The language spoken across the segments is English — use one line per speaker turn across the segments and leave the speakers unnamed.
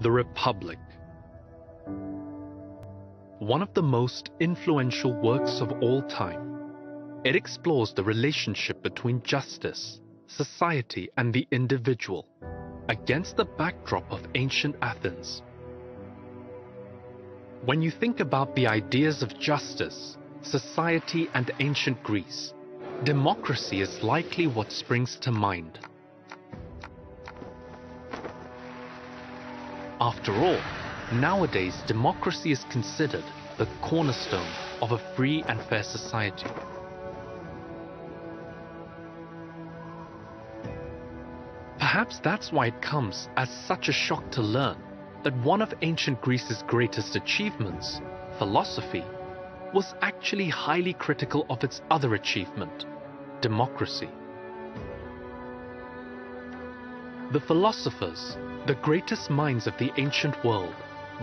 The Republic. One of the most influential works of all time, it explores the relationship between justice, society, and the individual against the backdrop of ancient Athens. When you think about the ideas of justice, society, and ancient Greece, democracy is likely what springs to mind. After all, nowadays democracy is considered the cornerstone of a free and fair society. Perhaps that's why it comes as such a shock to learn that one of ancient Greece's greatest achievements, philosophy, was actually highly critical of its other achievement, democracy. The philosophers, the greatest minds of the ancient world,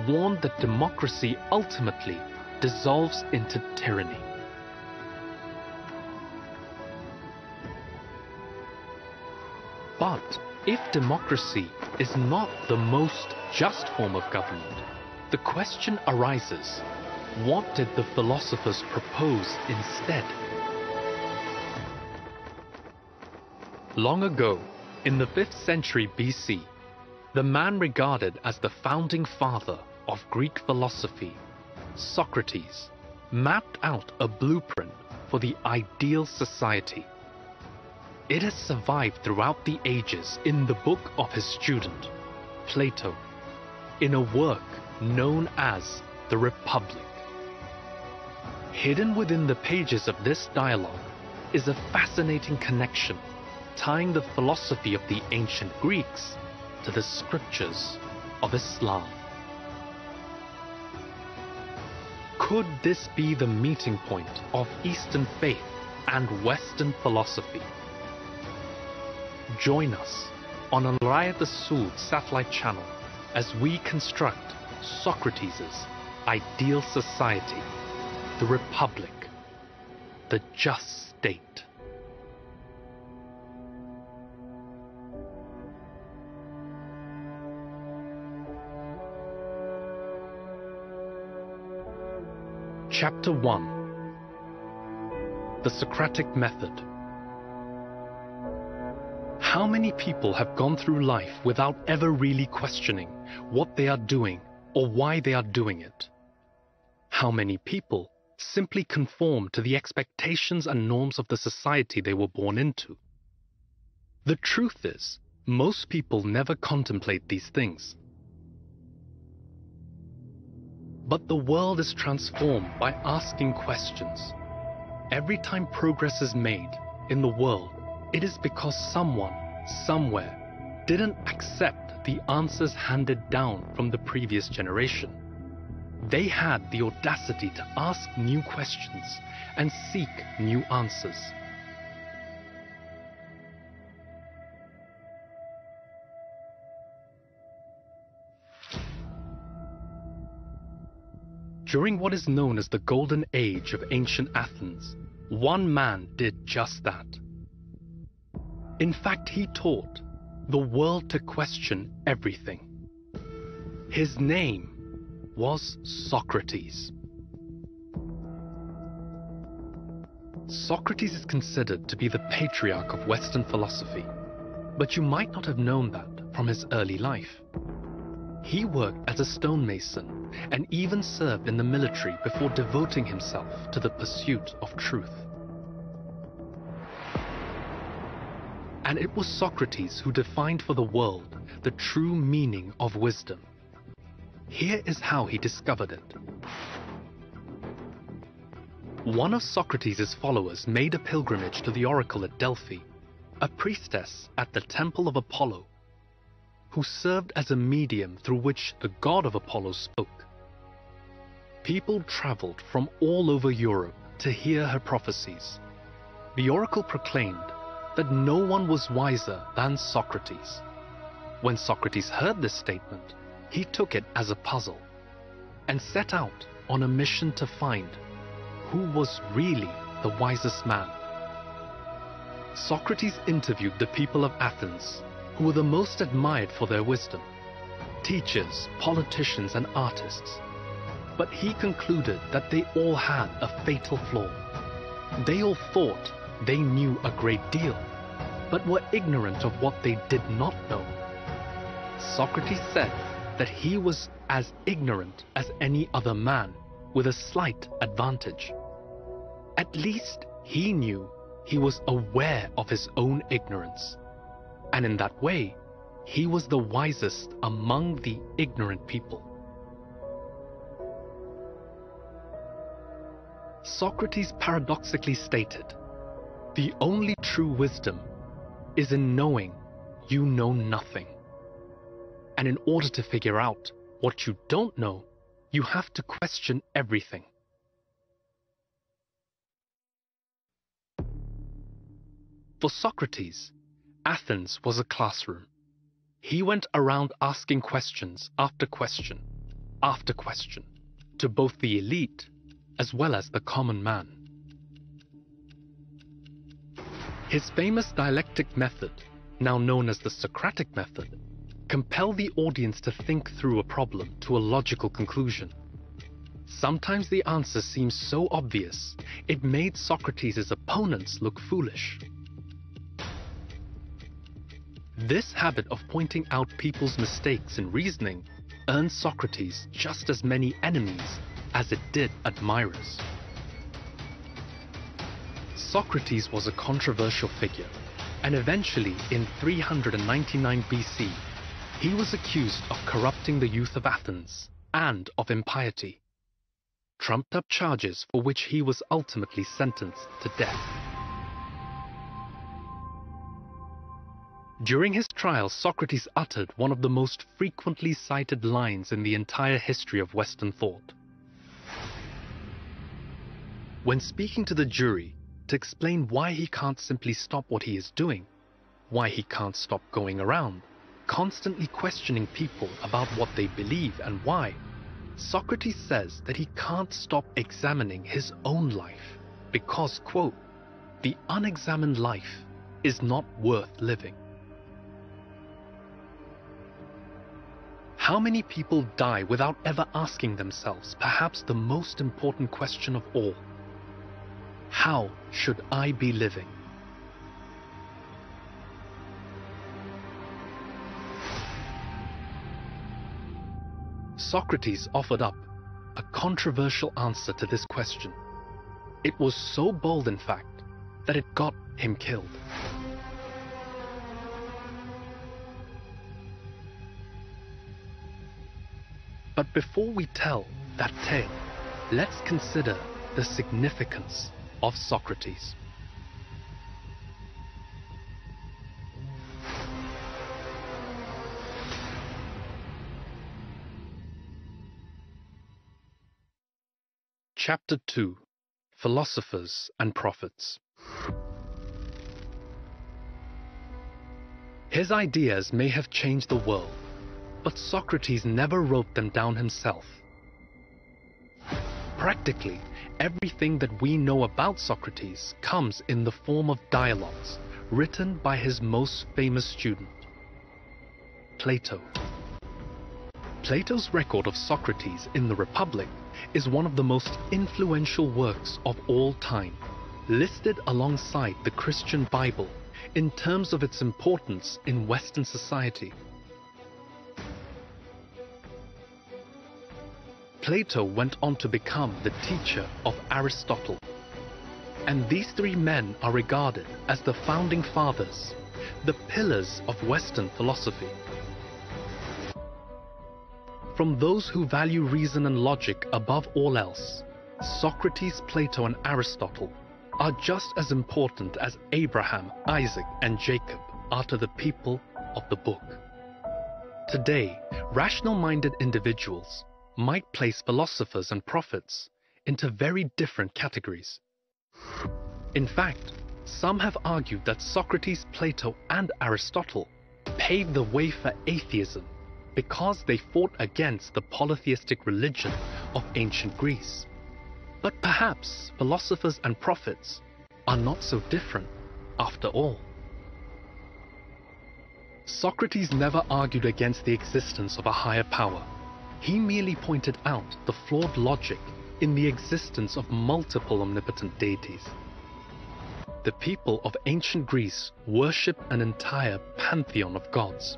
warned that democracy ultimately dissolves into tyranny. But if democracy is not the most just form of government, the question arises, what did the philosophers propose instead? Long ago, in the 5th century BC, the man regarded as the founding father of Greek philosophy, Socrates, mapped out a blueprint for the ideal society. It has survived throughout the ages in the book of his student, Plato, in a work known as The Republic. Hidden within the pages of this dialogue is a fascinating connection tying the philosophy of the ancient Greeks to the scriptures of Islam. Could this be the meeting point of Eastern faith and Western philosophy? Join us on Al Rayat As-Sood satellite channel as we construct Socrates' ideal society, the Republic, the just state. Chapter 1. The Socratic Method. How many people have gone through life without ever really questioning what they are doing or why they are doing it? How many people simply conform to the expectations and norms of the society they were born into? The truth is, most people never contemplate these things. But the world is transformed by asking questions. Every time progress is made in the world, it is because someone, somewhere, didn't accept the answers handed down from the previous generation. They had the audacity to ask new questions and seek new answers. During what is known as the Golden Age of ancient Athens, one man did just that. In fact, he taught the world to question everything. His name was Socrates. Socrates is considered to be the patriarch of Western philosophy, but you might not have known that from his early life. He worked as a stonemason and even served in the military before devoting himself to the pursuit of truth. And it was Socrates who defined for the world the true meaning of wisdom. Here is how he discovered it. One of Socrates' followers made a pilgrimage to the oracle at Delphi, a priestess at the temple of Apollo, who served as a medium through which the god of Apollo spoke. People traveled from all over Europe to hear her prophecies. The oracle proclaimed that no one was wiser than Socrates. When Socrates heard this statement, he took it as a puzzle and set out on a mission to find who was really the wisest man. Socrates interviewed the people of Athens, who were the most admired for their wisdom, teachers, politicians, and artists. But he concluded that they all had a fatal flaw. They all thought they knew a great deal, but were ignorant of what they did not know. Socrates said that he was as ignorant as any other man, with a slight advantage. At least he knew he was aware of his own ignorance, and in that way, he was the wisest among the ignorant people. Socrates paradoxically stated, "The only true wisdom is in knowing you know nothing. And in order to figure out what you don't know, you have to question everything." For Socrates, Athens was a classroom. He went around asking questions after question after question to both the elite as well as the common man. His famous dialectic method, now known as the Socratic method, compelled the audience to think through a problem to a logical conclusion. Sometimes the answer seemed so obvious, it made Socrates' opponents look foolish. This habit of pointing out people's mistakes in reasoning earned Socrates just as many enemies as it did admirers. Socrates was a controversial figure, and eventually in 399 BC, he was accused of corrupting the youth of Athens and of impiety, trumped up charges for which he was ultimately sentenced to death. During his trial, Socrates uttered one of the most frequently cited lines in the entire history of Western thought. When speaking to the jury to explain why he can't simply stop what he is doing, why he can't stop going around, constantly questioning people about what they believe and why, Socrates says that he can't stop examining his own life because, quote, "the unexamined life is not worth living." How many people die without ever asking themselves perhaps the most important question of all? How should I be living? Socrates offered up a controversial answer to this question. It was so bold, in fact, that it got him killed. But before we tell that tale, let's consider the significance of Socrates. Chapter 2: Philosophers and Prophets. His ideas may have changed the world, but Socrates never wrote them down himself. Practically, everything that we know about Socrates comes in the form of dialogues written by his most famous student, Plato. Plato's record of Socrates in the Republic is one of the most influential works of all time, listed alongside the Christian Bible in terms of its importance in Western society. Plato went on to become the teacher of Aristotle, and these three men are regarded as the founding fathers, the pillars of Western philosophy. From those who value reason and logic above all else, Socrates, Plato, and Aristotle are just as important as Abraham, Isaac, and Jacob are to the people of the book. Today, rational-minded individuals might place philosophers and prophets into very different categories. In fact, some have argued that Socrates, Plato, and Aristotle paved the way for atheism because they fought against the polytheistic religion of ancient Greece. But perhaps philosophers and prophets are not so different after all. Socrates never argued against the existence of a higher power. He merely pointed out the flawed logic in the existence of multiple omnipotent deities. The people of ancient Greece worshipped an entire pantheon of gods.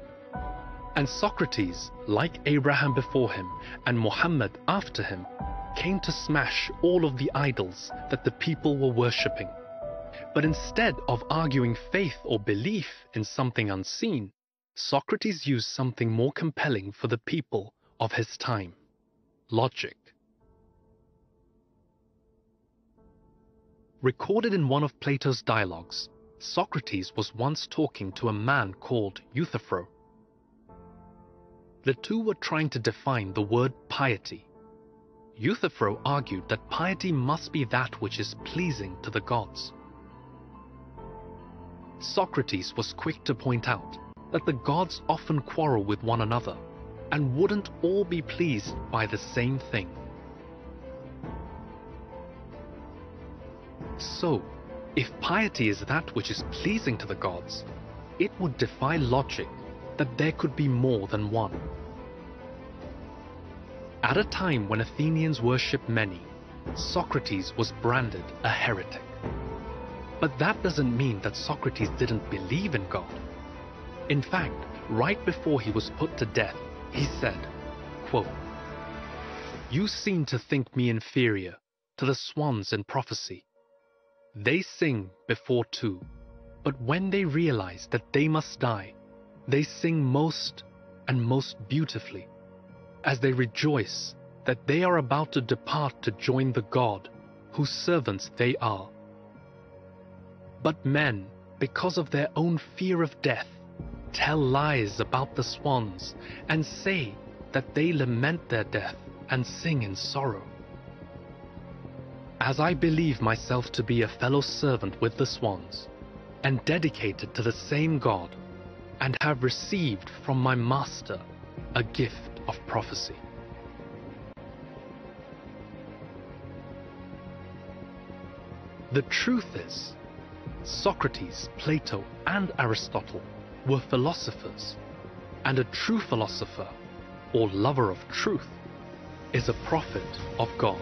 And Socrates, like Abraham before him and Muhammad after him, came to smash all of the idols that the people were worshipping. But instead of arguing faith or belief in something unseen, Socrates used something more compelling for the people of his time: logic. Recorded in one of Plato's dialogues, Socrates was once talking to a man called Euthyphro. The two were trying to define the word piety. Euthyphro argued that piety must be that which is pleasing to the gods. Socrates was quick to point out that the gods often quarrel with one another and wouldn't all be pleased by the same thing. So, if piety is that which is pleasing to the gods, it would defy logic that there could be more than one. At a time when Athenians worshipped many, Socrates was branded a heretic. But that doesn't mean that Socrates didn't believe in God. In fact, right before he was put to death, he said, quote, "You seem to think me inferior to the swans in prophecy. They sing before two, but when they realize that they must die, they sing most and most beautifully, as they rejoice that they are about to depart to join the God whose servants they are. But men, because of their own fear of death, tell lies about the swans and say that they lament their death and sing in sorrow. As I believe myself to be a fellow servant with the swans, and dedicated to the same God, and have received from my master a gift of prophecy." The truth is, Socrates, Plato, and Aristotle were philosophers, and a true philosopher, or lover of truth, is a prophet of God.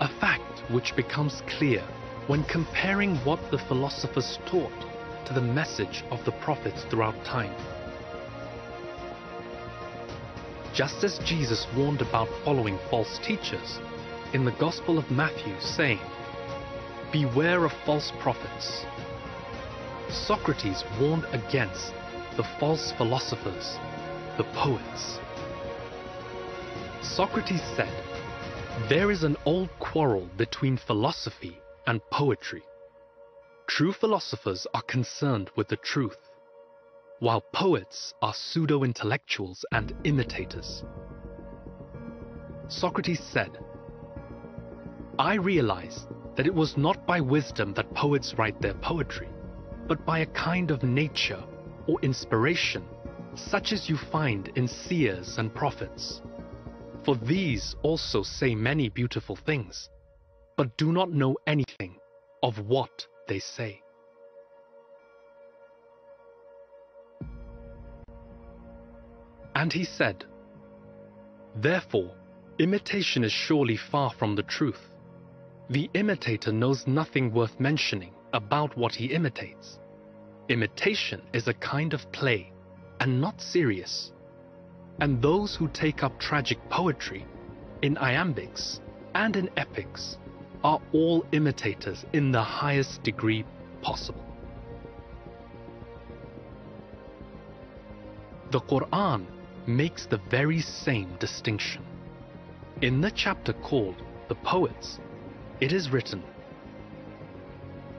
A fact which becomes clear when comparing what the philosophers taught to the message of the prophets throughout time. Just as Jesus warned about following false teachers in the Gospel of Matthew, saying, "Beware of false prophets," Socrates warned against the false philosophers, the poets. Socrates said, "There is an old quarrel between philosophy and poetry. True philosophers are concerned with the truth, while poets are pseudo-intellectuals and imitators." Socrates said, "I realized that it was not by wisdom that poets write their poetry, but by a kind of nature or inspiration, such as you find in seers and prophets. For these also say many beautiful things, but do not know anything of what they say." And he said, "Therefore, imitation is surely far from the truth. The imitator knows nothing worth mentioning about what he imitates. Imitation is a kind of play, and not serious. And those who take up tragic poetry, in iambics and in epics, are all imitators in the highest degree possible." The Quran makes the very same distinction. In the chapter called The Poets, it is written,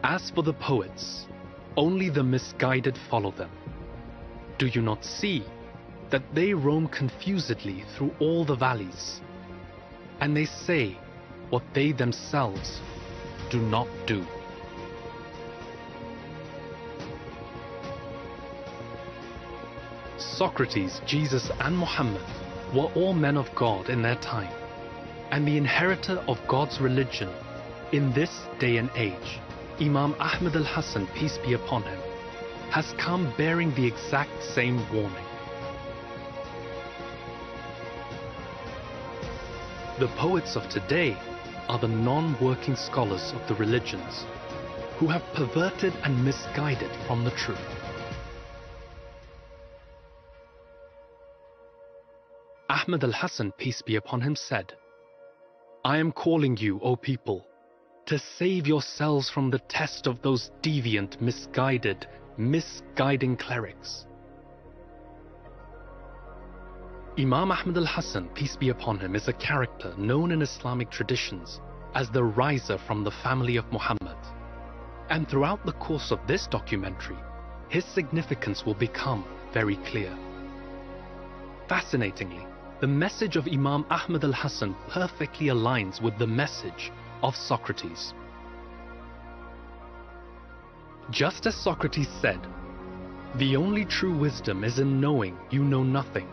"As for the poets, only the misguided follow them. Do you not see that they roam confusedly through all the valleys, and they say what they themselves do not do?" Socrates, Jesus, and Muhammad were all men of God in their time, and the inheritor of God's religion in this day and age Imam Ahmad al-Hasan, peace be upon him, has come bearing the exact same warning. The poets of today are the non-working scholars of the religions who have perverted and misguided from the truth. Ahmad al-Hasan, peace be upon him, said, "I am calling you, O people, to save yourselves from the test of those deviant, misguiding clerics." Imam Ahmad al-Hasan, peace be upon him, is a character known in Islamic traditions as the riser from the family of Muhammad. And throughout the course of this documentary, his significance will become very clear. Fascinatingly, the message of Imam Ahmad al-Hasan perfectly aligns with the message of Socrates. Just as Socrates said, "The only true wisdom is in knowing you know nothing,"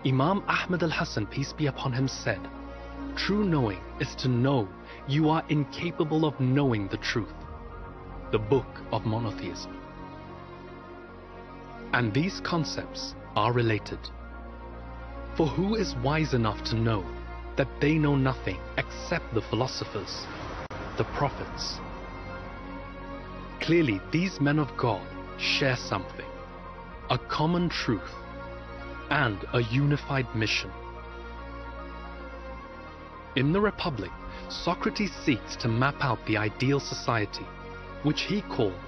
Imam Ahmad al-Hasan, peace be upon him, said, "True knowing is to know you are incapable of knowing the truth, the book of monotheism." And these concepts are related. For who is wise enough to know that they know nothing except the philosophers, the prophets? Clearly, these men of God share something, a common truth and a unified mission. In the Republic, Socrates seeks to map out the ideal society, which he called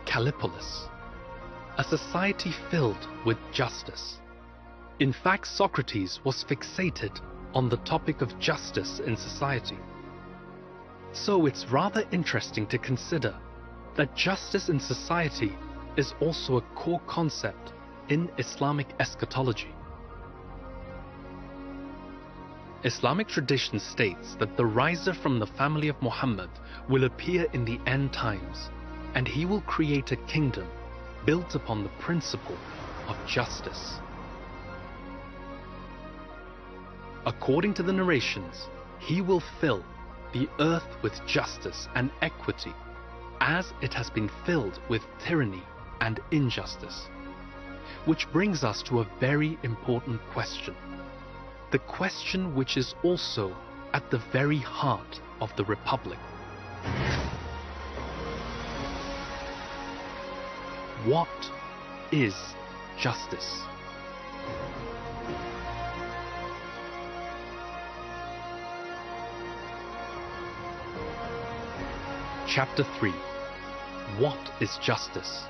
Callipolis, a society filled with justice. In fact, Socrates was fixated on the topic of justice in society. So it's rather interesting to consider that justice in society is also a core concept in Islamic eschatology. Islamic tradition states that the riser from the family of Muhammad will appear in the end times, and he will create a kingdom built upon the principle of justice. According to the narrations, he will fill the earth with justice and equity, as it has been filled with tyranny and injustice. Which brings us to a very important question. The question which is also at the very heart of the Republic. What is justice? Chapter 3. What is justice?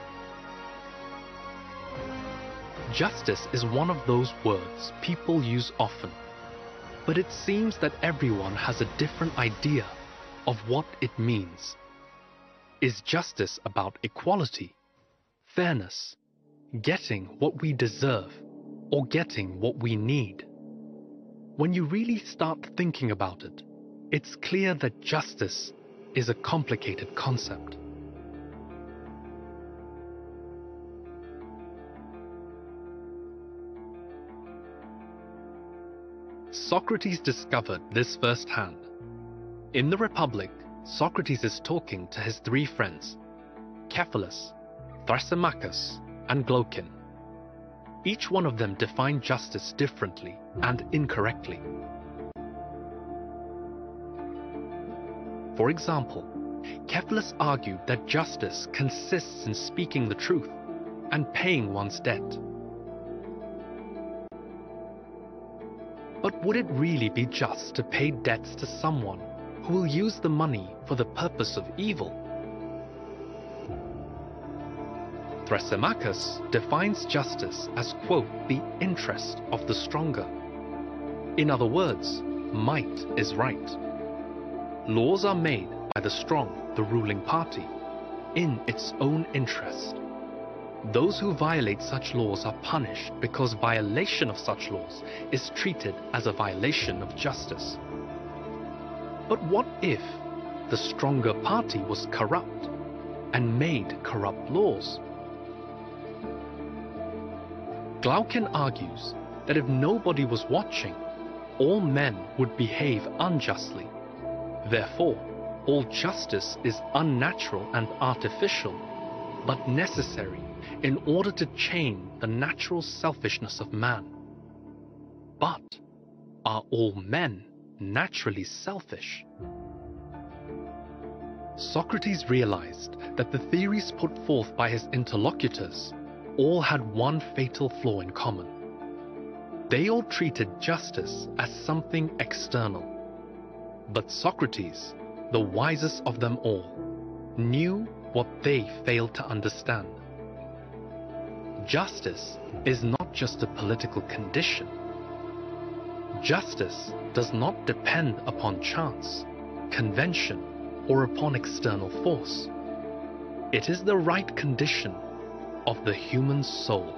Justice is one of those words people use often, but it seems that everyone has a different idea of what it means. Is justice about equality, fairness, getting what we deserve, or getting what we need? When you really start thinking about it, it's clear that justice is a complicated concept. Socrates discovered this firsthand. In the Republic, Socrates is talking to his three friends, Cephalus, Thrasymachus, and Glaucon. Each one of them defined justice differently and incorrectly. For example, Cephalus argued that justice consists in speaking the truth and paying one's debt. But would it really be just to pay debts to someone who will use the money for the purpose of evil? Thrasymachus defines justice as, quote, the interest of the stronger. In other words, might is right. Laws are made by the strong, the ruling party, in its own interest. Those who violate such laws are punished because violation of such laws is treated as a violation of justice. But what if the stronger party was corrupt and made corrupt laws? Glaucon argues that if nobody was watching, all men would behave unjustly. Therefore, all justice is unnatural and artificial, but necessary in order to chain the natural selfishness of man. But are all men naturally selfish? Socrates realized that the theories put forth by his interlocutors all had one fatal flaw in common. They all treated justice as something external. But Socrates, the wisest of them all, knew what they failed to understand. Justice is not just a political condition. Justice does not depend upon chance, convention, or upon external force. It is the right condition of the human soul.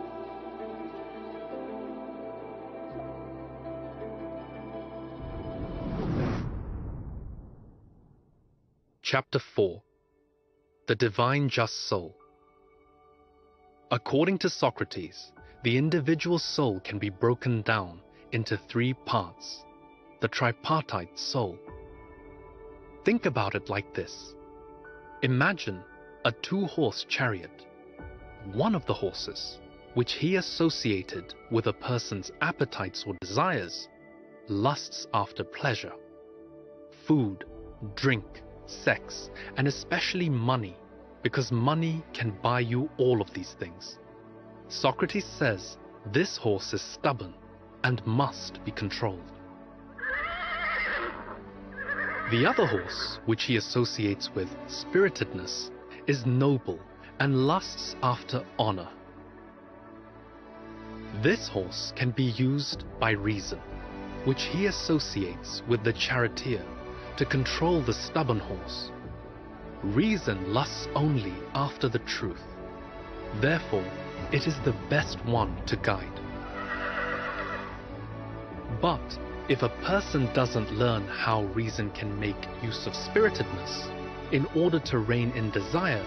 Chapter 4. The Divine Just Soul. According to Socrates, the individual soul can be broken down into three parts: the tripartite soul. Think about it like this. Imagine a two-horse chariot. One of the horses, which he associated with a person's appetites or desires, lusts after pleasure, food, drink, sex, and especially money, because money can buy you all of these things. Socrates says this horse is stubborn and must be controlled. The other horse, which he associates with spiritedness, is noble and lusts after honor. This horse can be used by reason, which he associates with the charioteer, to control the stubborn horse. Reason lusts only after the truth. Therefore, it is the best one to guide. But if a person doesn't learn how reason can make use of spiritedness in order to rein in desire,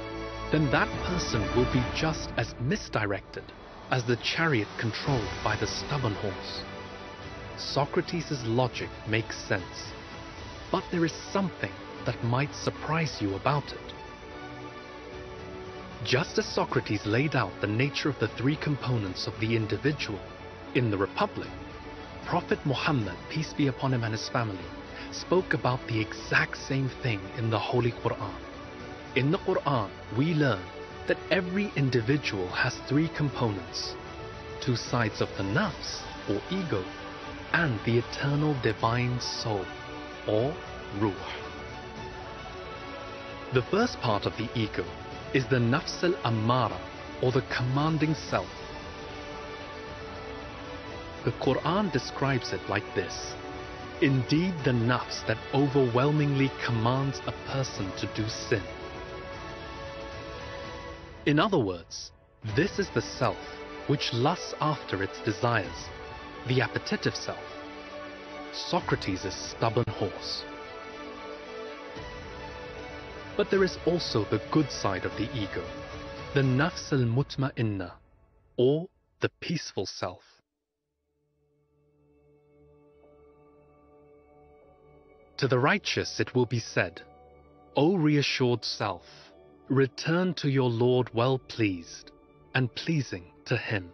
then that person will be just as misdirected as the chariot controlled by the stubborn horse. Socrates' logic makes sense, but there is something that might surprise you about it. Just as Socrates laid out the nature of the three components of the individual in the Republic, Prophet Muhammad, peace be upon him and his family, spoke about the exact same thing in the Holy Quran. In the Quran, we learn that every individual has three components: two sides of the nafs, or ego, and the eternal divine soul, or ruh. The first part of the ego is the nafs al-ammara, or the commanding self. The Quran describes it like this: indeed, the nafs that overwhelmingly commands a person to do sin. In other words, this is the self which lusts after its desires, the appetitive self, Socrates' stubborn horse. But there is also the good side of the ego, the nafs al-mutma'inna, or the peaceful self. To the righteous it will be said, O reassured self, return to your Lord well pleased, and pleasing to him.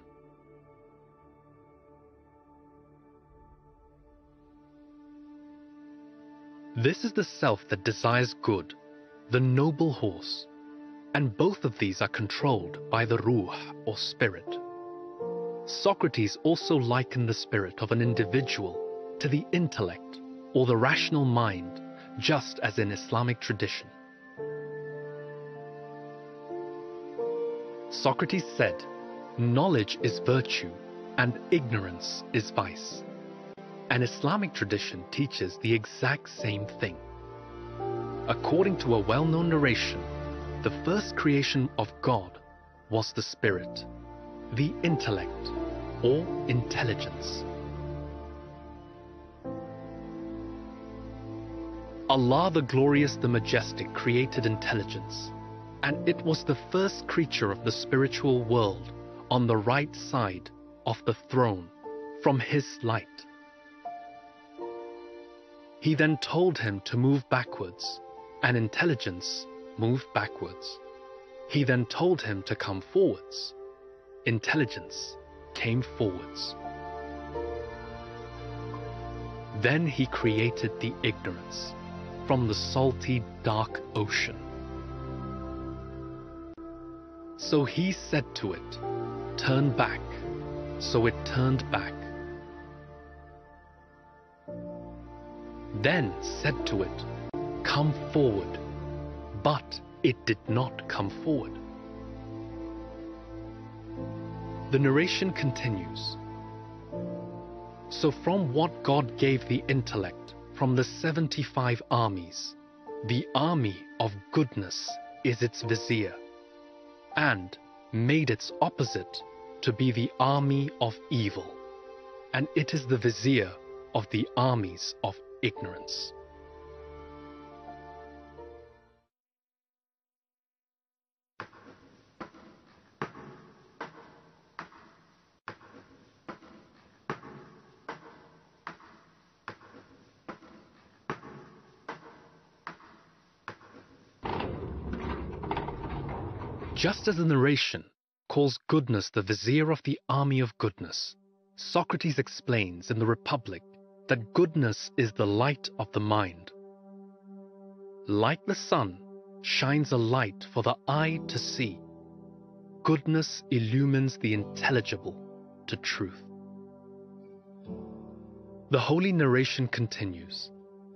This is the self that desires good, the noble horse, and both of these are controlled by the ruh, or spirit. Socrates also likened the spirit of an individual to the intellect, or the rational mind, just as in Islamic tradition. Socrates said, knowledge is virtue and ignorance is vice. And Islamic tradition teaches the exact same thing. According to a well-known narration, the first creation of God was the spirit, the intellect, or intelligence. Allah the Glorious, the Majestic created intelligence, and it was the first creature of the spiritual world on the right side of the throne from His light. He then told him to move backwards, and intelligence moved backwards. He then told him to come forwards. Intelligence came forwards. Then he created the ignorance from the salty, dark ocean. So he said to it, "Turn back." So it turned back. Then said to it, "Come forward." But it did not come forward. The narration continues. So from what God gave the intellect from the 75 armies, the army of goodness is its vizier, and made its opposite to be the army of evil, and it is the vizier of the armies of ignorance. Just as the narration calls goodness the vizier of the army of goodness, Socrates explains in the Republic that goodness is the light of the mind. Like the sun shines a light for the eye to see, goodness illumines the intelligible to truth. The holy narration continues,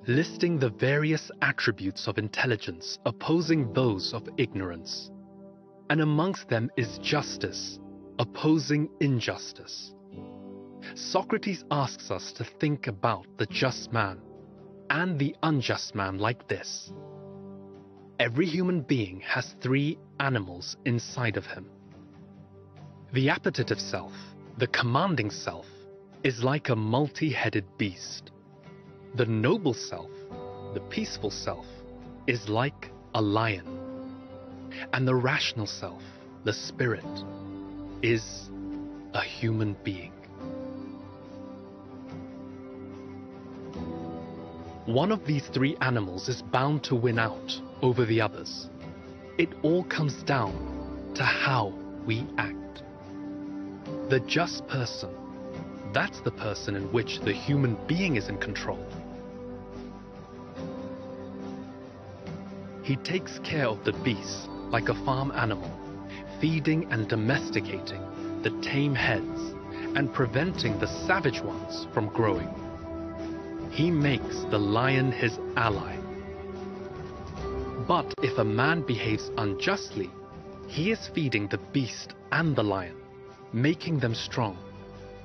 listing the various attributes of intelligence opposing those of ignorance. And amongst them is justice, opposing injustice. Socrates asks us to think about the just man and the unjust man like this. Every human being has three animals inside of him. The appetitive self, the commanding self, is like a multi-headed beast. The noble self, the peaceful self, is like a lion. And the rational self, the spirit, is a human being. One of these three animals is bound to win out over the others. It all comes down to how we act. The just person, that's the person in which the human being is in control. He takes care of the beast like a farm animal, feeding and domesticating the tame heads and preventing the savage ones from growing. He makes the lion his ally. But if a man behaves unjustly, he is feeding the beast and the lion, making them strong,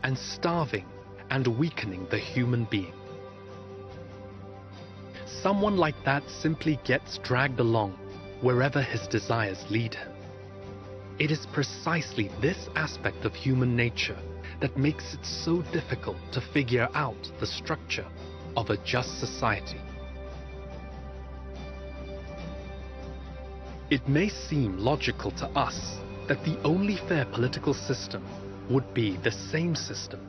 and starving and weakening the human being. Someone like that simply gets dragged along wherever his desires lead him. It is precisely this aspect of human nature that makes it so difficult to figure out the structure of a just society. It may seem logical to us that the only fair political system would be the same system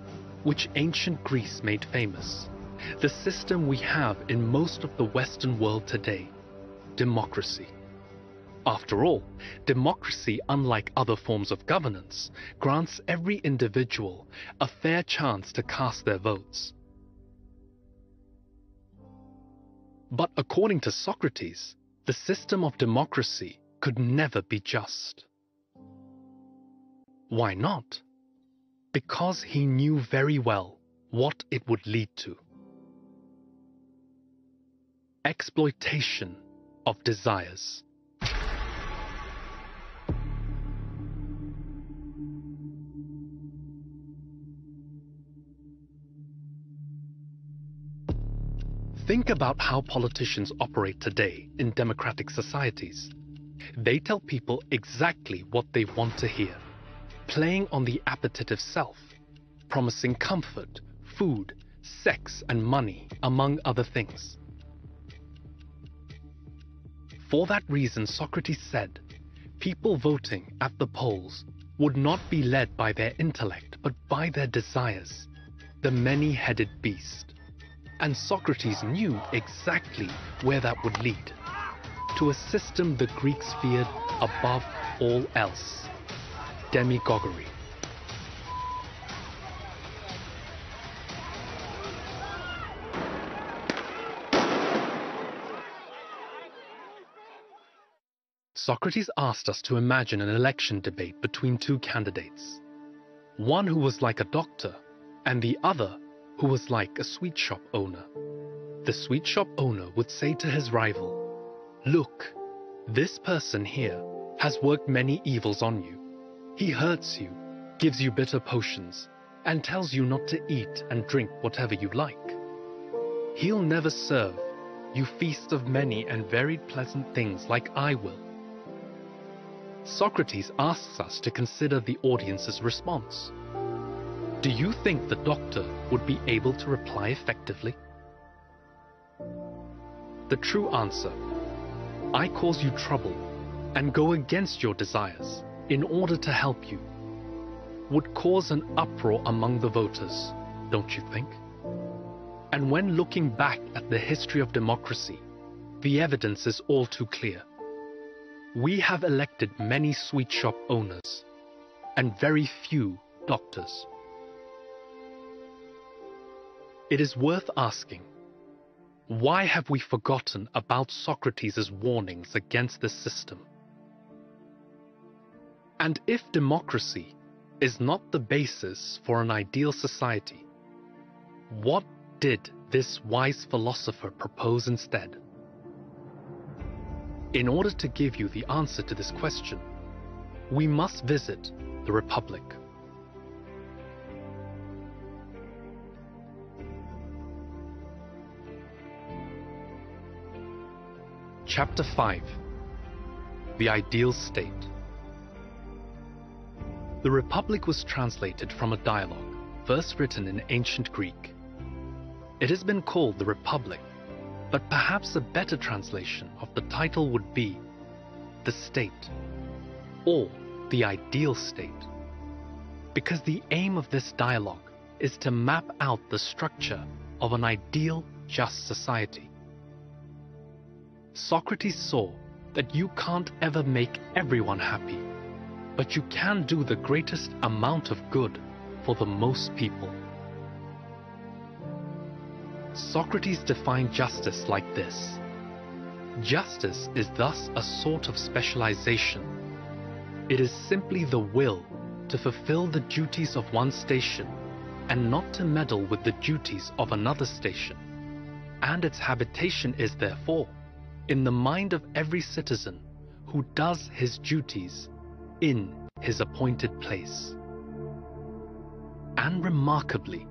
which ancient Greece made famous, the system we have in most of the Western world today, democracy. After all, democracy, unlike other forms of governance, grants every individual a fair chance to cast their votes. But according to Socrates, the system of democracy could never be just. Why not? Because he knew very well what it would lead to. Exploitation of desires. Think about how politicians operate today in democratic societies. They tell people exactly what they want to hear, playing on the appetitive self, promising comfort, food, sex, and money, among other things. For that reason, Socrates said, people voting at the polls would not be led by their intellect, but by their desires, the many-headed beast. And Socrates knew exactly where that would lead. to a system the Greeks feared above all else: demagoguery. Socrates asked us to imagine an election debate between two candidates, one who was like a doctor and the other who was like a sweet shop owner. The sweet shop owner would say to his rival, "Look, this person here has worked many evils on you. He hurts you, gives you bitter potions, and tells you not to eat and drink whatever you like. He'll never serve you feast of many and varied pleasant things like I will." Socrates asks us to consider the audience's response. Do you think the doctor would be able to reply effectively? The true answer, "I cause you trouble and go against your desires in order to help you," would cause an uproar among the voters, don't you think? And when looking back at the history of democracy, the evidence is all too clear. We have elected many sweet shop owners and very few doctors. It is worth asking, why have we forgotten about Socrates' warnings against this system? And if democracy is not the basis for an ideal society, what did this wise philosopher propose instead? In order to give you the answer to this question, we must visit the Republic. Chapter 5: The Ideal State. The Republic was translated from a dialogue first written in ancient Greek. It has been called the Republic, but perhaps a better translation of the title would be the State, or the Ideal State, because the aim of this dialogue is to map out the structure of an ideal, just society. Socrates saw that you can't ever make everyone happy, but you can do the greatest amount of good for the most people. Socrates defined justice like this: justice is thus a sort of specialization. It is simply the will to fulfill the duties of one station and not to meddle with the duties of another station, and its habitation is therefore in the mind of every citizen who does his duties in his appointed place. And remarkably,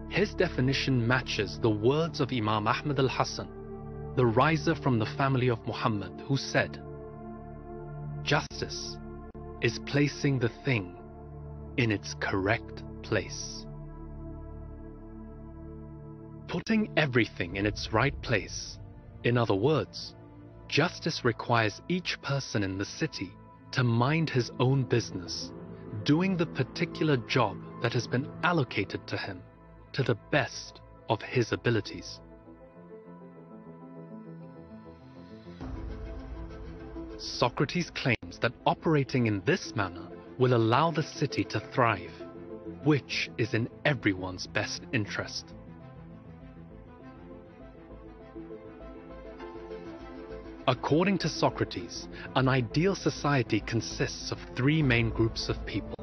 his definition matches the words of Imam Ahmad al-Hasan, the riser from the family of Muhammad, who said, "Justice is placing the thing in its correct place." Putting everything in its right place. In other words, justice requires each person in the city to mind his own business, doing the particular job that has been allocated to him to the best of his abilities. Socrates claims that operating in this manner will allow the city to thrive, which is in everyone's best interest. According to Socrates, an ideal society consists of three main groups of people.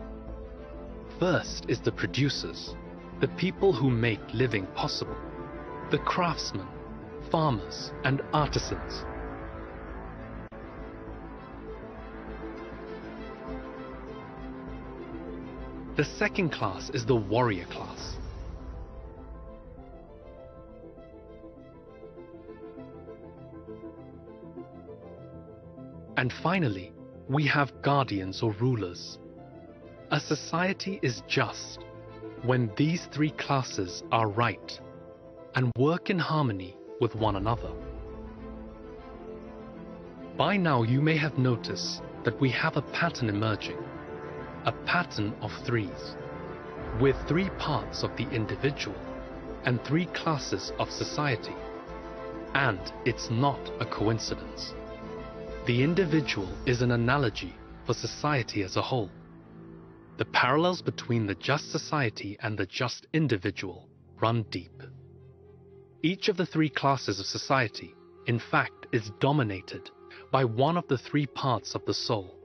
First is the producers, the people who make living possible, the craftsmen, farmers, and artisans. The second class is the warrior class. And finally, we have guardians or rulers. A society is just when these three classes are right and work in harmony with one another. By now you may have noticed that we have a pattern emerging, a pattern of threes, with three parts of the individual and three classes of society. And it's not a coincidence. The individual is an analogy for society as a whole. The parallels between the just society and the just individual run deep. Each of the three classes of society, in fact, is dominated by one of the three parts of the soul.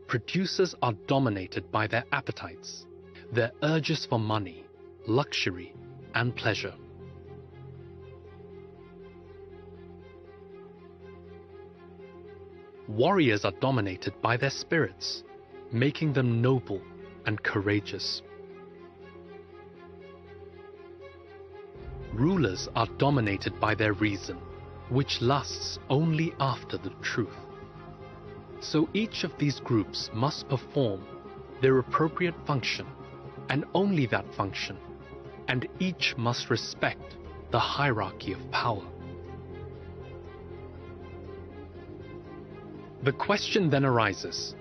Producers are dominated by their appetites, their urges for money, luxury, and pleasure. Warriors are dominated by their spirits, making them noble and courageous. Rulers are dominated by their reason, which lusts only after the truth. So each of these groups must perform their appropriate function, and only that function, and each must respect the hierarchy of power. The question then arises,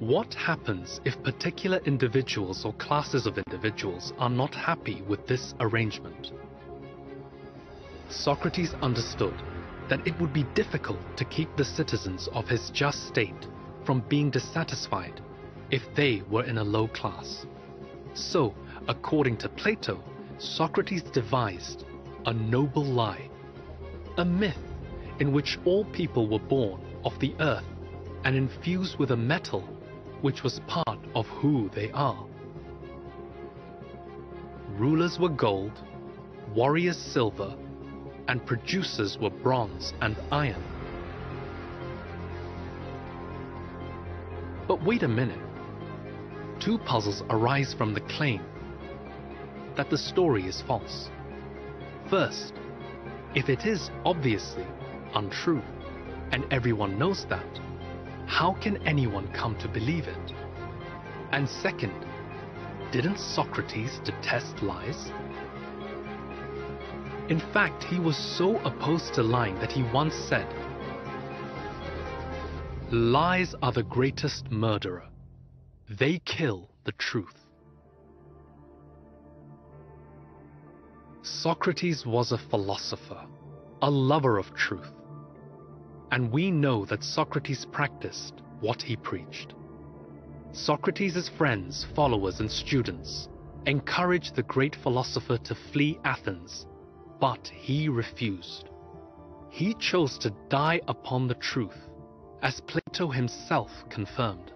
what happens if particular individuals or classes of individuals are not happy with this arrangement? Socrates understood that it would be difficult to keep the citizens of his just state from being dissatisfied if they were in a low class. So, according to Plato, Socrates devised a noble lie, a myth in which all people were born of the earth and infused with a metal which was part of who they are. Rulers were gold, warriors silver, and producers were bronze and iron. But wait a minute. Two puzzles arise from the claim that the story is false. First, if it is obviously untrue, and everyone knows that, how can anyone come to believe it? And second, didn't Socrates detest lies? In fact, he was so opposed to lying that he once said, "Lies are the greatest murderer. They kill the truth." Socrates was a philosopher, a lover of truth. And we know that Socrates practiced what he preached. Socrates' friends, followers, and students encouraged the great philosopher to flee Athens, but he refused. He chose to die upon the truth, as Plato himself confirmed.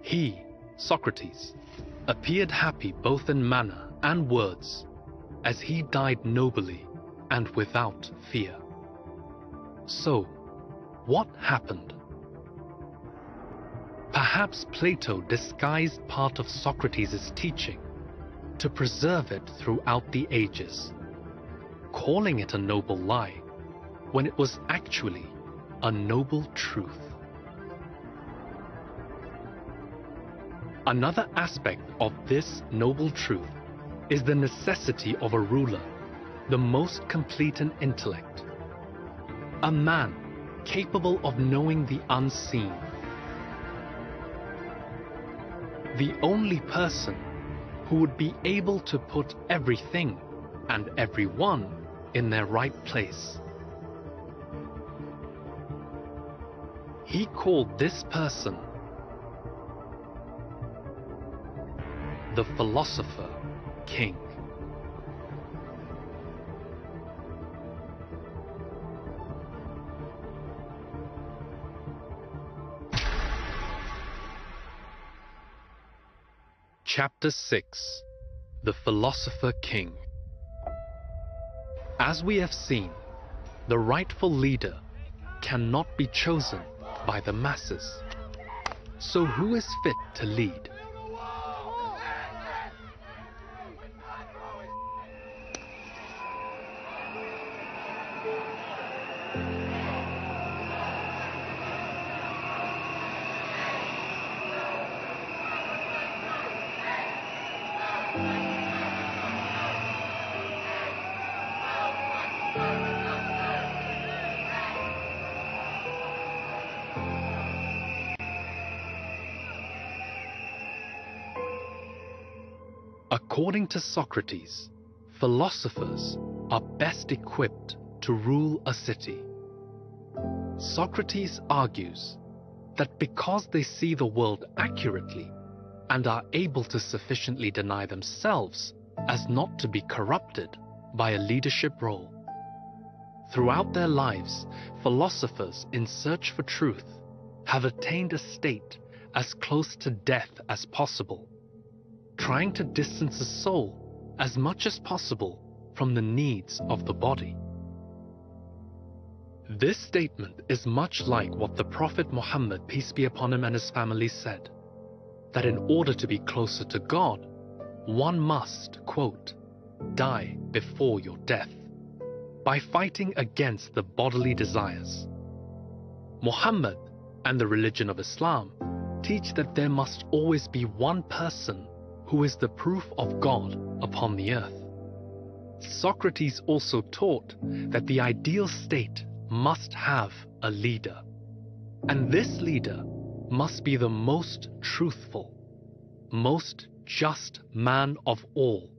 He, Socrates, appeared happy both in manner and words, as he died nobly and without fear. So, what happened? Perhaps Plato disguised part of Socrates' teaching to preserve it throughout the ages, calling it a noble lie when it was actually a noble truth. Another aspect of this noble truth is the necessity of a ruler, the most complete in intellect, a man capable of knowing the unseen, the only person who would be able to put everything and everyone in their right place. He called this person the philosopher king. Chapter 6: The Philosopher King. As we have seen, the rightful leader cannot be chosen by the masses. So who is fit to lead? According to Socrates, philosophers are best equipped to rule a city. Socrates argues that because they see the world accurately and are able to sufficiently deny themselves as not to be corrupted by a leadership role, throughout their lives, philosophers in search for truth have attained a state as close to death as possible, trying to distance the soul as much as possible from the needs of the body. This statement is much like what the Prophet Muhammad, peace be upon him, and his family said, that in order to be closer to God, one must, quote, die before your death, by fighting against the bodily desires. Muhammad and the religion of Islam teach that there must always be one person who is the proof of God upon the earth. Socrates also taught that the ideal state must have a leader, and this leader must be the most truthful, most just man of all,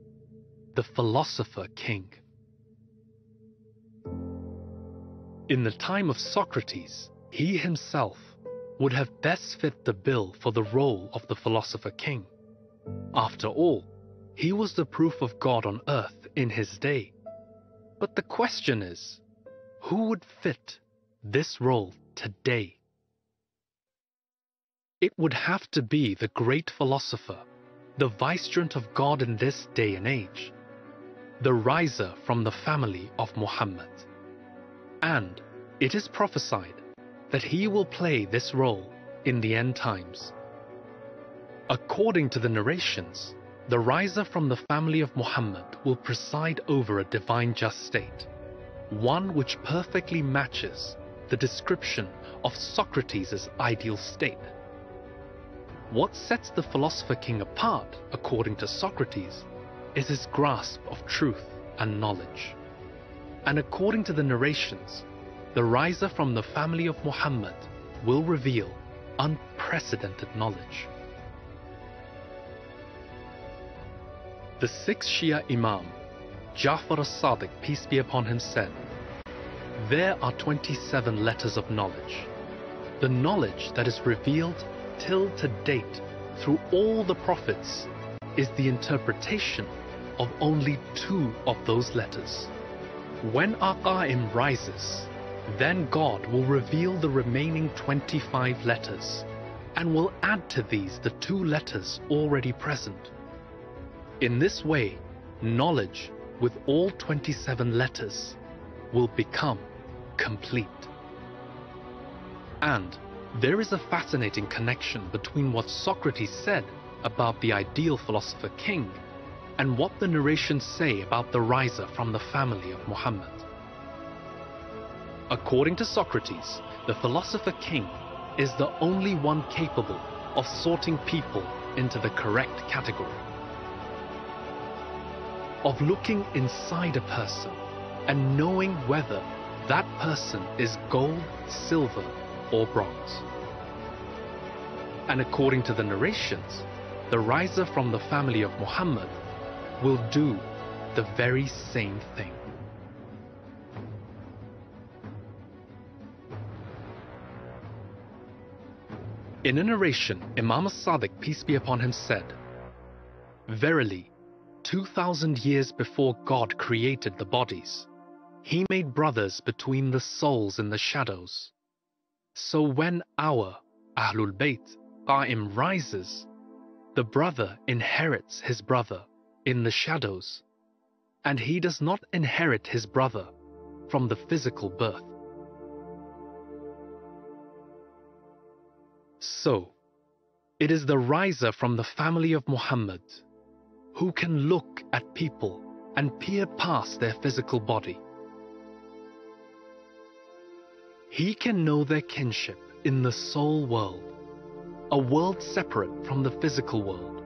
the philosopher king. In the time of Socrates, he himself would have best fit the bill for the role of the philosopher king. After all, he was the proof of God on earth in his day. But the question is, who would fit this role today? It would have to be the great philosopher, the vicegerent of God in this day and age, the riser from the family of Muhammad. And it is prophesied that he will play this role in the end times. According to the narrations, the riser from the family of Muhammad will preside over a divine just state, one which perfectly matches the description of Socrates' ideal state. What sets the philosopher king apart, according to Socrates, is his grasp of truth and knowledge. And according to the narrations, the riser from the family of Muhammad will reveal unprecedented knowledge. The sixth Shia Imam, Ja'far as-Sadiq, peace be upon him, said, "There are 27 letters of knowledge. The knowledge that is revealed till to date through all the prophets is the interpretation of only 2 of those letters. When our Qa'im rises, then God will reveal the remaining 25 letters and will add to these the 2 letters already present. In this way, knowledge with all 27 letters will become complete." And there is a fascinating connection between what Socrates said about the ideal philosopher king and what the narrations say about the riser from the family of Muhammad. According to Socrates, the philosopher king is the only one capable of sorting people into the correct category, of looking inside a person and knowing whether that person is gold, silver, or bronze. And according to the narrations, the riser from the family of Muhammad will do the very same thing. In a narration, Imam as-Sadiq, peace be upon him, said, "Verily, 2,000 years before God created the bodies, He made brothers between the souls in the shadows. So when our Ahlul Bayt Qa'im rises, the brother inherits his brother in the shadows, and he does not inherit his brother from the physical birth." So, it is the riser from the family of Muhammad who can look at people and peer past their physical body. He can know their kinship in the soul world, a world separate from the physical world.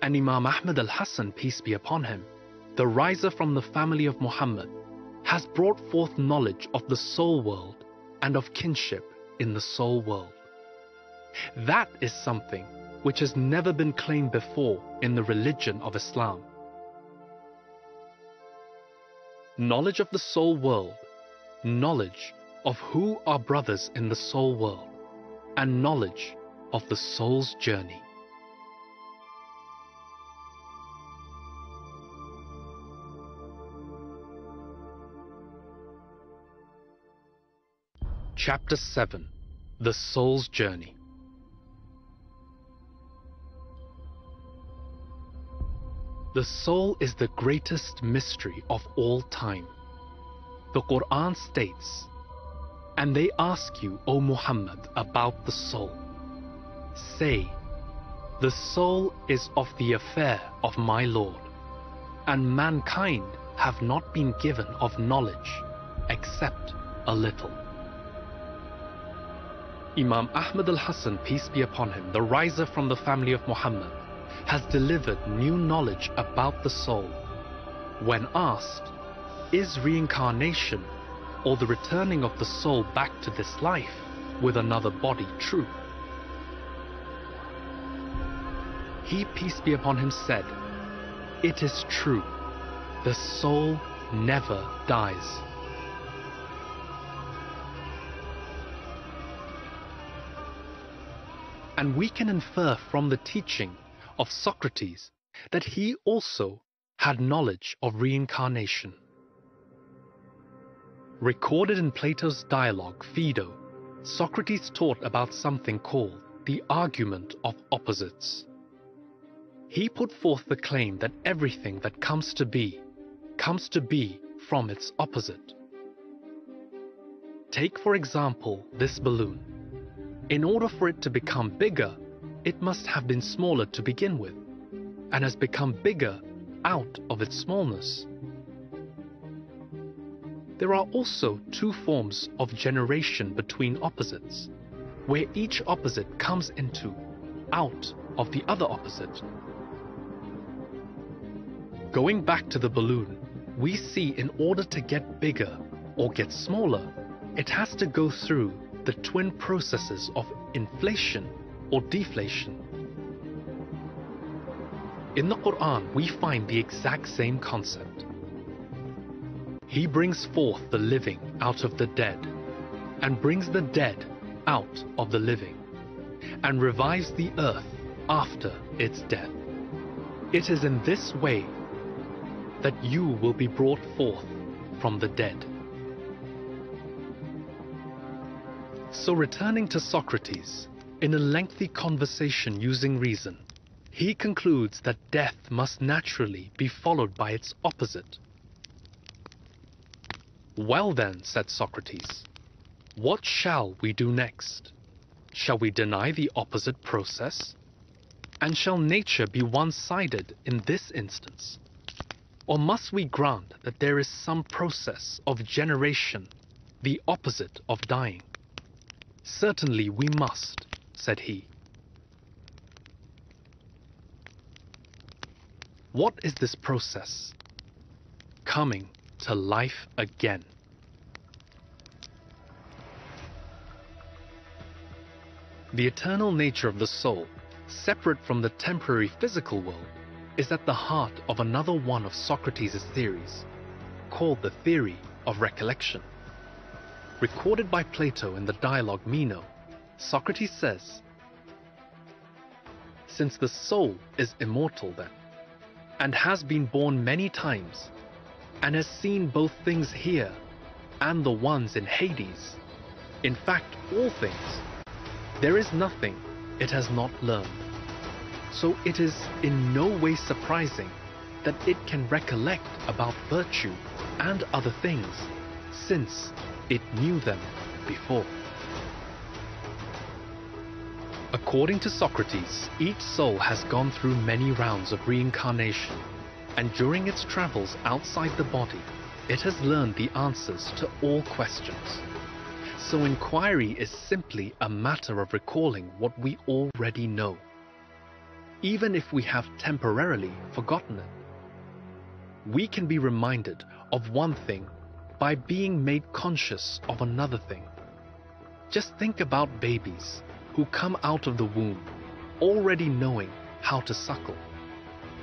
And Imam Ahmad al-Hasan, peace be upon him, the riser from the family of Muhammad, has brought forth knowledge of the soul world and of kinship in the soul world. That is something which has never been claimed before in the religion of Islam. Knowledge of the soul world knowledge of who are brothers in the soul world, and knowledge of the soul's journey. Chapter 7. The Soul's Journey. The soul is the greatest mystery of all time. The Quran states, "And they ask you, O Muhammad, about the soul. Say, the soul is of the affair of my Lord, and mankind have not been given of knowledge except a little." Imam Ahmad al-Hasan, peace be upon him, the riser from the family of Muhammad, has delivered new knowledge about the soul. When asked, is reincarnation or the returning of the soul back to this life with another body true? He, peace be upon him, said, "It is true. The soul never dies." And we can infer from the teaching of Socrates that he also had knowledge of reincarnation. Recorded in Plato's dialogue, Phaedo, Socrates taught about something called the argument of opposites. He put forth the claim that everything that comes to be from its opposite. Take, for example, this balloon. In order for it to become bigger, it must have been smaller to begin with, and has become bigger out of its smallness. There are also two forms of generation between opposites, where each opposite comes out of the other opposite. Going back to the balloon, we see in order to get bigger or get smaller, it has to go through the twin processes of inflation or deflation. In the Quran, we find the exact same concept. He brings forth the living out of the dead, and brings the dead out of the living, and revives the earth after its death. It is in this way that you will be brought forth from the dead. So returning to Socrates, in a lengthy conversation using reason, he concludes that death must naturally be followed by its opposite. "Well then," said Socrates, "what shall we do next? Shall we deny the opposite process? And shall nature be one-sided in this instance? Or must we grant that there is some process of generation, the opposite of dying?" "Certainly we must," said he. What is this process? Coming to life again. The eternal nature of the soul, separate from the temporary physical world, is at the heart of another one of Socrates' theories, called the theory of recollection. Recorded by Plato in the dialogue Meno, Socrates says, "Since the soul is immortal then, and has been born many times, and has seen both things here and the ones in Hades, in fact all things, there is nothing it has not learned. So it is in no way surprising that it can recollect about virtue and other things, since it knew them before." According to Socrates, each soul has gone through many rounds of reincarnation, and during its travels outside the body, it has learned the answers to all questions. So inquiry is simply a matter of recalling what we already know, even if we have temporarily forgotten it. We can be reminded of one thing by being made conscious of another thing. Just think about babies who come out of the womb already knowing how to suckle.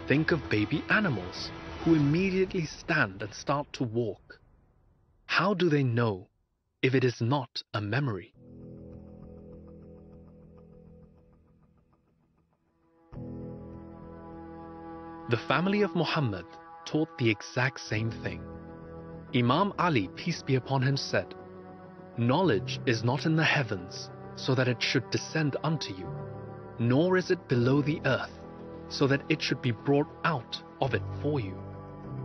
Think of baby animals who immediately stand and start to walk. How do they know if it is not a memory? The family of Muhammad taught the exact same thing. Imam Ali, peace be upon him, said, "Knowledge is not in the heavens, so that it should descend unto you, nor is it below the earth, so that it should be brought out of it for you.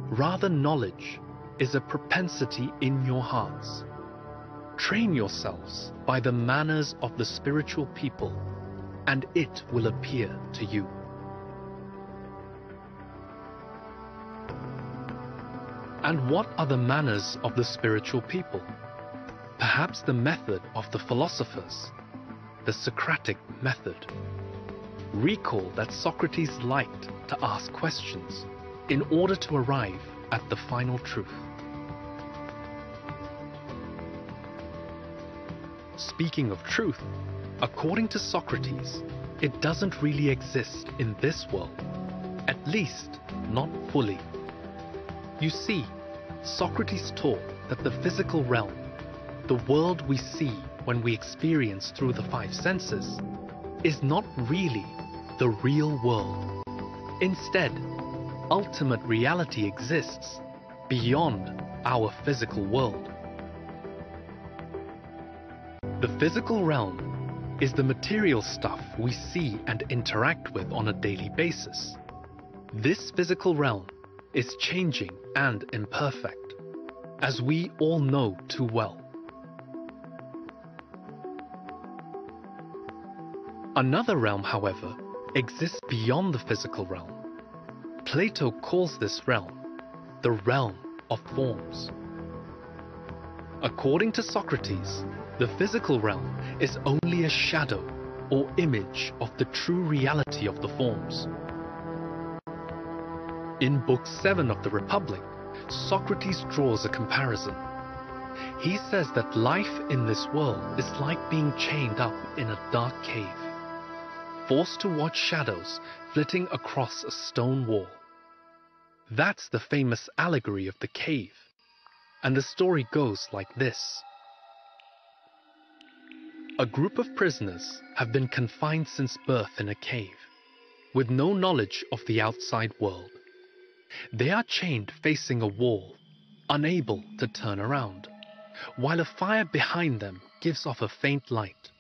Rather, knowledge is a propensity in your hearts. Train yourselves by the manners of the spiritual people, and it will appear to you." And what are the manners of the spiritual people? Perhaps the method of the philosophers, the Socratic method. Recall that Socrates liked to ask questions in order to arrive at the final truth. Speaking of truth, according to Socrates, it doesn't really exist in this world, at least not fully. You see, Socrates taught that the physical realm, the world we see when we experience through the five senses, is not really the real world. Instead, ultimate reality exists beyond our physical world. The physical realm is the material stuff we see and interact with on a daily basis. This physical realm is changing and imperfect, as we all know too well. Another realm, however, exists beyond the physical realm. Plato calls this realm the realm of forms. According to Socrates, the physical realm is only a shadow or image of the true reality of the forms. In Book 7 of the Republic, Socrates draws a comparison. He says that life in this world is like being chained up in a dark cave, forced to watch shadows flitting across a stone wall. That's the famous allegory of the cave, and the story goes like this. A group of prisoners have been confined since birth in a cave, with no knowledge of the outside world. They are chained facing a wall, unable to turn around, while a fire behind them gives off a faint light.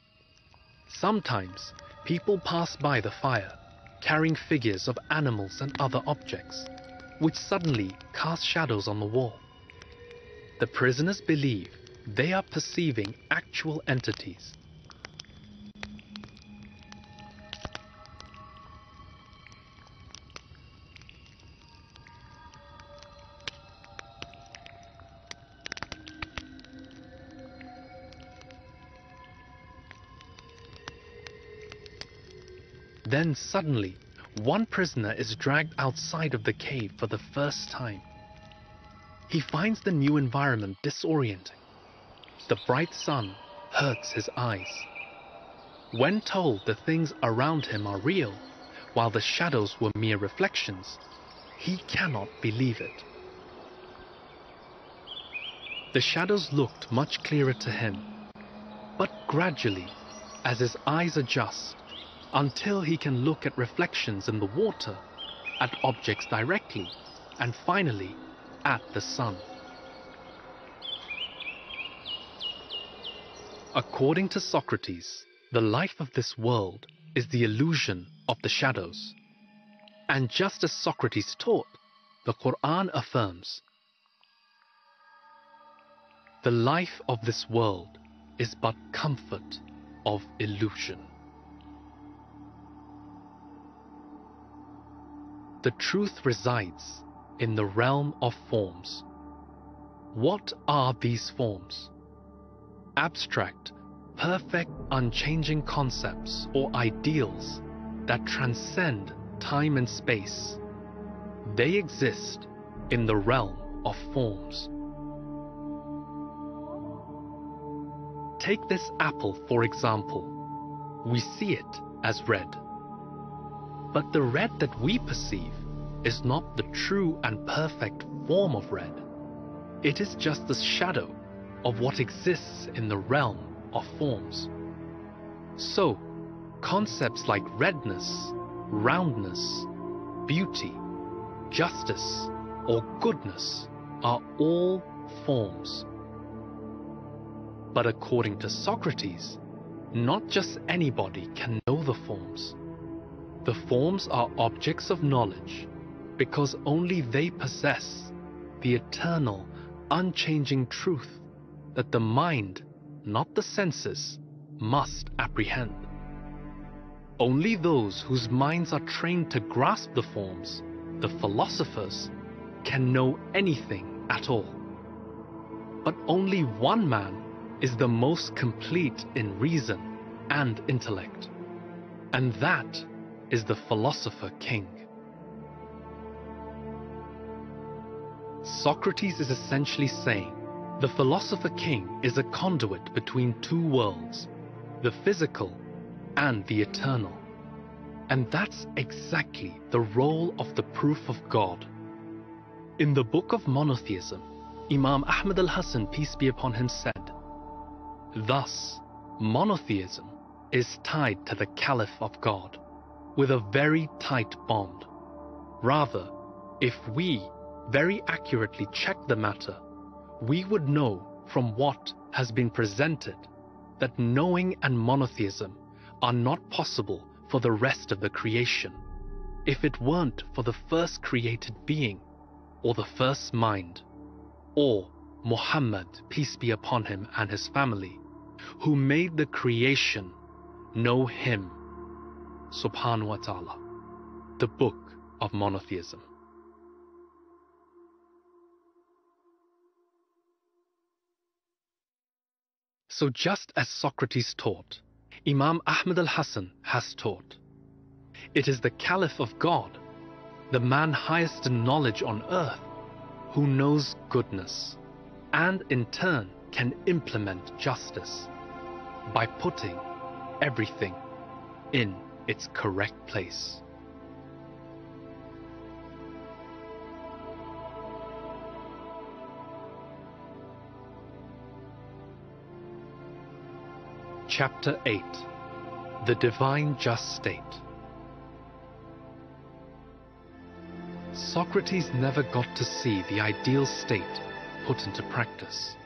Sometimes people pass by the fire, carrying figures of animals and other objects, which suddenly cast shadows on the wall. The prisoners believe they are perceiving actual entities. Then suddenly, one prisoner is dragged outside of the cave for the first time. He finds the new environment disorienting. The bright sun hurts his eyes. When told the things around him are real, while the shadows were mere reflections, he cannot believe it. The shadows looked much clearer to him, but gradually, as his eyes adjust, until he can look at reflections in the water, at objects directly, and finally at the sun. According to Socrates, the life of this world is the illusion of the shadows. And just as Socrates taught, the Quran affirms, the life of this world is but comfort of illusion. The truth resides in the realm of forms. What are these forms? Abstract, perfect, unchanging concepts or ideals that transcend time and space. They exist in the realm of forms. Take this apple, for example. We see it as red. But the red that we perceive is not the true and perfect form of red. It is just the shadow of what exists in the realm of forms. So, concepts like redness, roundness, beauty, justice, or goodness are all forms. But according to Socrates, not just anybody can know the forms. The forms are objects of knowledge because only they possess the eternal, unchanging truth that the mind, not the senses, must apprehend. Only those whose minds are trained to grasp the forms, the philosophers, can know anything at all. But only one man is the most complete in reason and intellect, and that is the philosopher king. Socrates is essentially saying the philosopher king is a conduit between two worlds, the physical and the eternal. And that's exactly the role of the proof of God. In the Book of Monotheism, Imam Ahmad al-Hasan, peace be upon him, said, "Thus, monotheism is tied to the Caliph of God with a very tight bond. Rather, if we very accurately check the matter, we would know from what has been presented that knowing and monotheism are not possible for the rest of the creation, if it weren't for the first created being, or the first mind, or Muhammad, peace be upon him, and his family, who made the creation know him, subhanahu wa ta'ala." The Book of Monotheism. So just as Socrates taught, Imam Ahmad al-Hasan has taught, it is the Caliph of God, the man highest in knowledge on earth, who knows goodness, and in turn can implement justice by putting everything in its correct place. Chapter 8. The Divine Just State. Socrates never got to see the ideal state put into practice.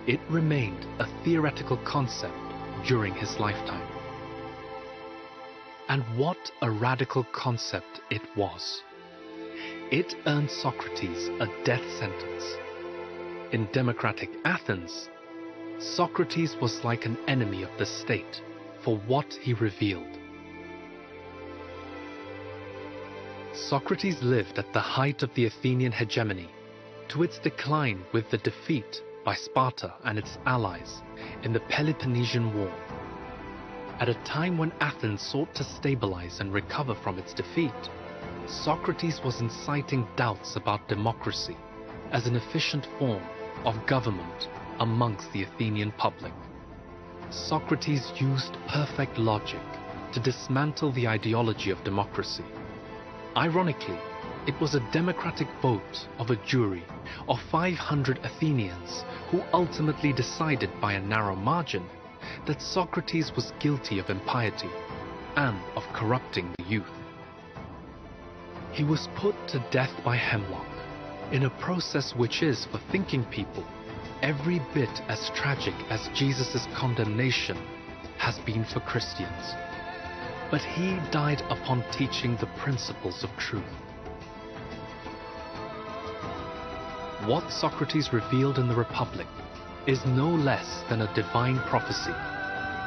It remained a theoretical concept during his lifetime. And what a radical concept it was. It earned Socrates a death sentence. In democratic Athens, Socrates was like an enemy of the state for what he revealed. Socrates lived at the height of the Athenian hegemony, to its decline with the defeat by Sparta and its allies in the Peloponnesian War. At a time when Athens sought to stabilize and recover from its defeat, Socrates was inciting doubts about democracy as an efficient form of government amongst the Athenian public. Socrates used perfect logic to dismantle the ideology of democracy. Ironically, it was a democratic vote of a jury of 500 Athenians who ultimately decided by a narrow margin that Socrates was guilty of impiety and of corrupting the youth. He was put to death by hemlock, in a process which is, for thinking people, every bit as tragic as Jesus' condemnation has been for Christians. But he died upon teaching the principles of truth. What Socrates revealed in the Republic is no less than a divine prophecy,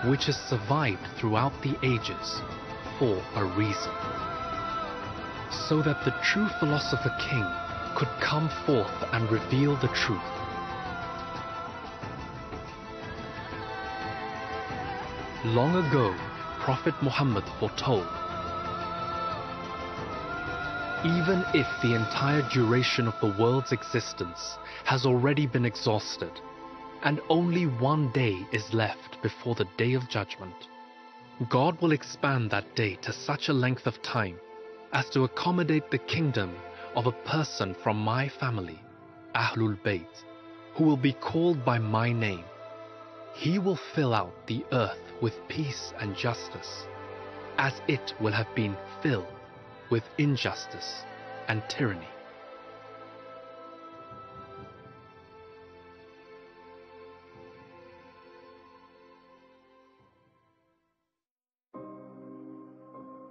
which has survived throughout the ages for a reason. So that the true philosopher king could come forth and reveal the truth. Long ago, Prophet Muhammad foretold, even if the entire duration of the world's existence has already been exhausted, and only one day is left before the Day of Judgment, God will expand that day to such a length of time as to accommodate the kingdom of a person from my family, Ahlul Bayt, who will be called by my name. He will fill out the earth with peace and justice, as it will have been filled with injustice and tyranny.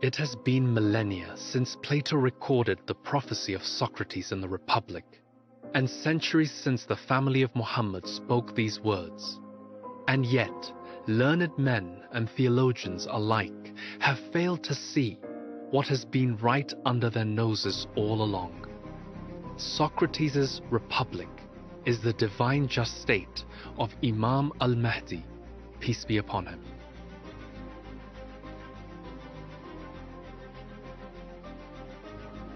It has been millennia since Plato recorded the prophecy of Socrates in the Republic, and centuries since the family of Muhammad spoke these words. And yet, learned men and theologians alike have failed to see what has been right under their noses all along. Socrates' Republic is the divine just state of Imam al-Mahdi, peace be upon him.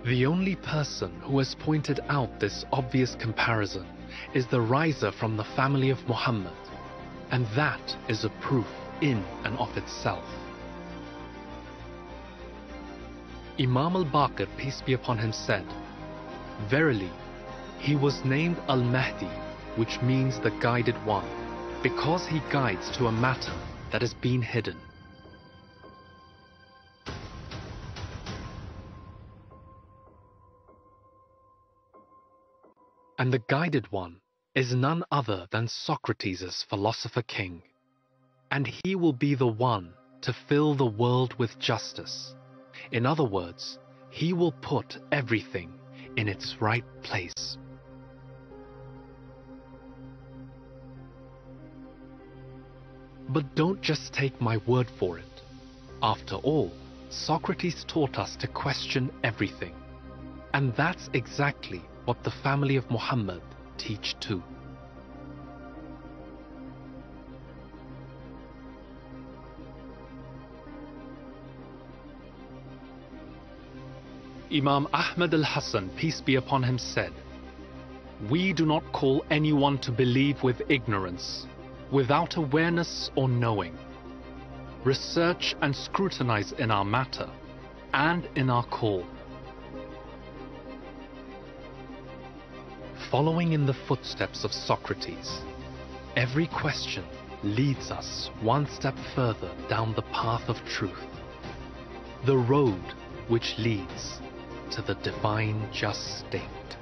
The only person who has pointed out this obvious comparison is the riser from the family of Muhammad, and that is a proof in and of itself. Imam al-Baqir, peace be upon him, said, "Verily, he was named al-Mahdi, which means the guided one, because he guides to a matter that has been hidden." And the guided one is none other than Socrates' philosopher king, and he will be the one to fill the world with justice. In other words, he will put everything in its right place. But don't just take my word for it. After all, Socrates taught us to question everything, and that's exactly what the family of Muhammad teach too. Imam Ahmad al-Hasan, peace be upon him, said, "We do not call anyone to believe with ignorance, without awareness or knowing. Research and scrutinize in our matter and in our call." Following in the footsteps of Socrates, every question leads us one step further down the path of truth, the road which leads to the divine just state.